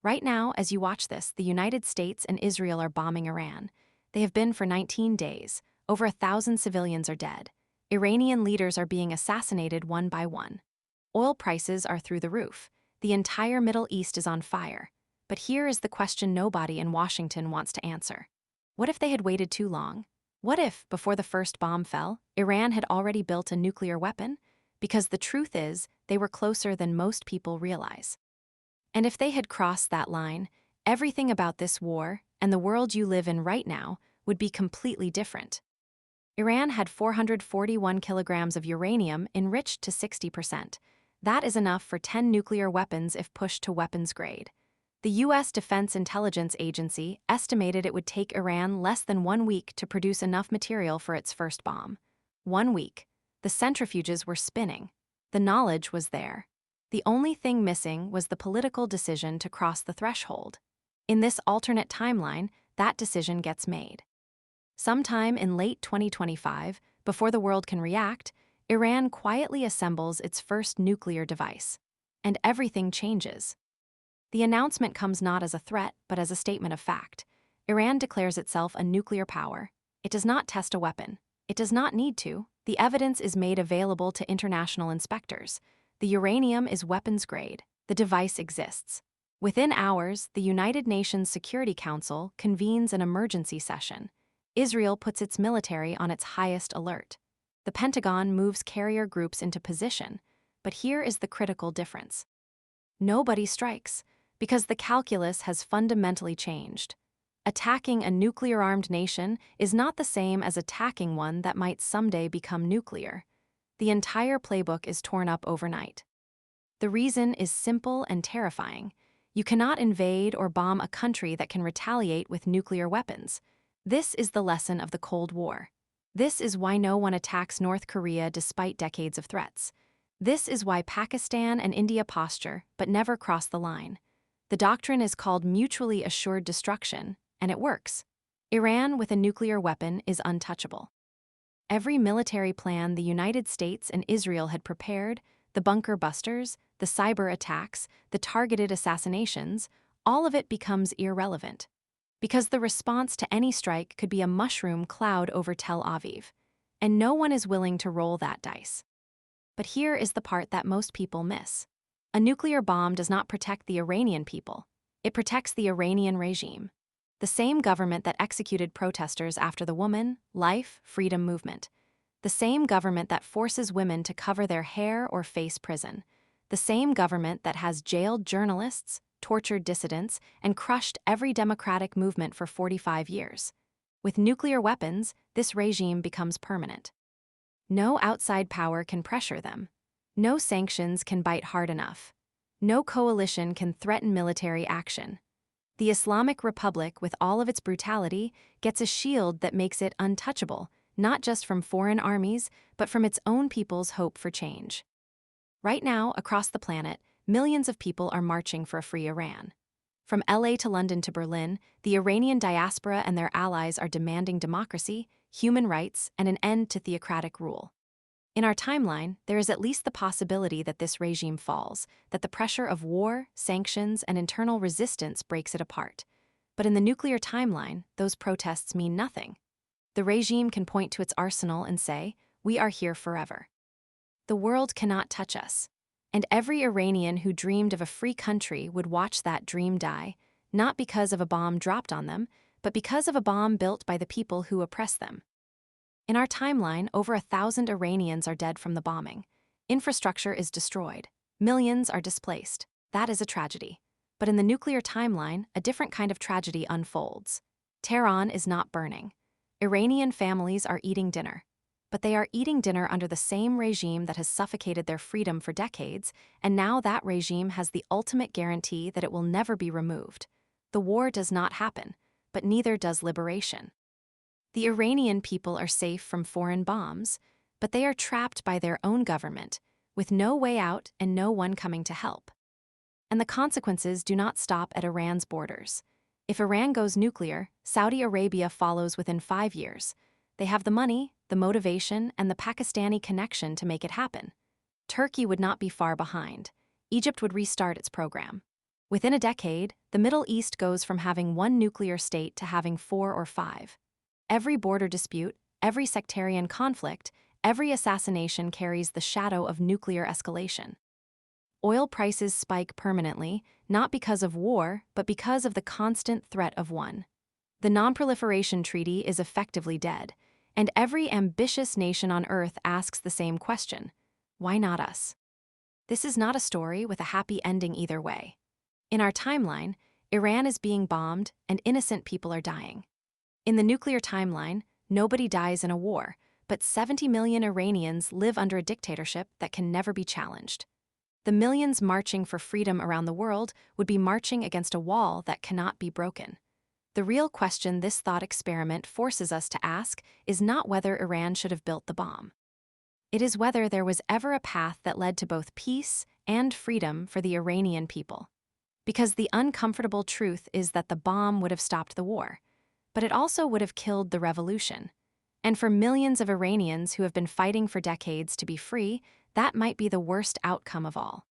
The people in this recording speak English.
Right now, as you watch this, the United States and Israel are bombing Iran. They have been for 19 days. Over 1,000 civilians are dead. Iranian leaders are being assassinated one by one. Oil prices are through the roof. The entire Middle East is on fire. But here is the question nobody in Washington wants to answer. What if they had waited too long? What if, before the first bomb fell, Iran had already built a nuclear weapon? Because the truth is, they were closer than most people realize. And if they had crossed that line, everything about this war, and the world you live in right now, would be completely different. Iran had 441 kilograms of uranium enriched to 60%. That is enough for 10 nuclear weapons if pushed to weapons grade. The U.S. Defense Intelligence Agency estimated it would take Iran less than 1 week to produce enough material for its first bomb. 1 week. The centrifuges were spinning. The knowledge was there. The only thing missing was the political decision to cross the threshold. In this alternate timeline, that decision gets made. Sometime in late 2025, before the world can react, Iran quietly assembles its first nuclear device. And everything changes. The announcement comes not as a threat, but as a statement of fact. Iran declares itself a nuclear power. It does not test a weapon. It does not need to. The evidence is made available to international inspectors. The uranium is weapons grade. The device exists. Within hours, the United Nations Security Council convenes an emergency session. Israel puts its military on its highest alert. The Pentagon moves carrier groups into position. But here is the critical difference. Nobody strikes, because the calculus has fundamentally changed. Attacking a nuclear-armed nation is not the same as attacking one that might someday become nuclear. The entire playbook is torn up overnight. The reason is simple and terrifying. You cannot invade or bomb a country that can retaliate with nuclear weapons. This is the lesson of the Cold War. This is why no one attacks North Korea despite decades of threats. This is why Pakistan and India posture but never cross the line. The doctrine is called mutually assured destruction, and it works. Iran with a nuclear weapon is untouchable. Every military plan the United States and Israel had prepared, the bunker busters, the cyber attacks, the targeted assassinations, all of it becomes irrelevant. Because the response to any strike could be a mushroom cloud over Tel Aviv. And no one is willing to roll that dice. But here is the part that most people miss. A nuclear bomb does not protect the Iranian people. It protects the Iranian regime. The same government that executed protesters after the Woman, Life, Freedom movement. The same government that forces women to cover their hair or face prison. The same government that has jailed journalists, tortured dissidents, and crushed every democratic movement for 45 years. With nuclear weapons, this regime becomes permanent. No outside power can pressure them. No sanctions can bite hard enough. No coalition can threaten military action. The Islamic Republic, with all of its brutality, gets a shield that makes it untouchable, not just from foreign armies, but from its own people's hope for change. Right now, across the planet, millions of people are marching for a free Iran. From LA to London to Berlin, the Iranian diaspora and their allies are demanding democracy, human rights, and an end to theocratic rule. In our timeline, there is at least the possibility that this regime falls, that the pressure of war, sanctions, and internal resistance breaks it apart. But in the nuclear timeline, those protests mean nothing. The regime can point to its arsenal and say, "We are here forever." The world cannot touch us. And every Iranian who dreamed of a free country would watch that dream die, not because of a bomb dropped on them, but because of a bomb built by the people who oppress them. In our timeline, over 1,000 Iranians are dead from the bombing. Infrastructure is destroyed. Millions are displaced. That is a tragedy. But in the nuclear timeline, a different kind of tragedy unfolds. Tehran is not burning. Iranian families are eating dinner. But they are eating dinner under the same regime that has suffocated their freedom for decades, and now that regime has the ultimate guarantee that it will never be removed. The war does not happen, but neither does liberation. The Iranian people are safe from foreign bombs, but they are trapped by their own government, with no way out and no one coming to help. And the consequences do not stop at Iran's borders. If Iran goes nuclear, Saudi Arabia follows within 5 years. They have the money, the motivation, and the Pakistani connection to make it happen. Turkey would not be far behind. Egypt would restart its program. Within a decade, the Middle East goes from having one nuclear state to having 4 or 5. Every border dispute, every sectarian conflict, every assassination carries the shadow of nuclear escalation. Oil prices spike permanently, not because of war, but because of the constant threat of one. The Non-Proliferation Treaty is effectively dead, and every ambitious nation on Earth asks the same question: why not us? This is not a story with a happy ending either way. In our timeline, Iran is being bombed and innocent people are dying. In the nuclear timeline, nobody dies in a war, but 70 million Iranians live under a dictatorship that can never be challenged. The millions marching for freedom around the world would be marching against a wall that cannot be broken. The real question this thought experiment forces us to ask is not whether Iran should have built the bomb. It is whether there was ever a path that led to both peace and freedom for the Iranian people. Because the uncomfortable truth is that the bomb would have stopped the war, but it also would have killed the revolution. And for millions of Iranians who have been fighting for decades to be free, that might be the worst outcome of all.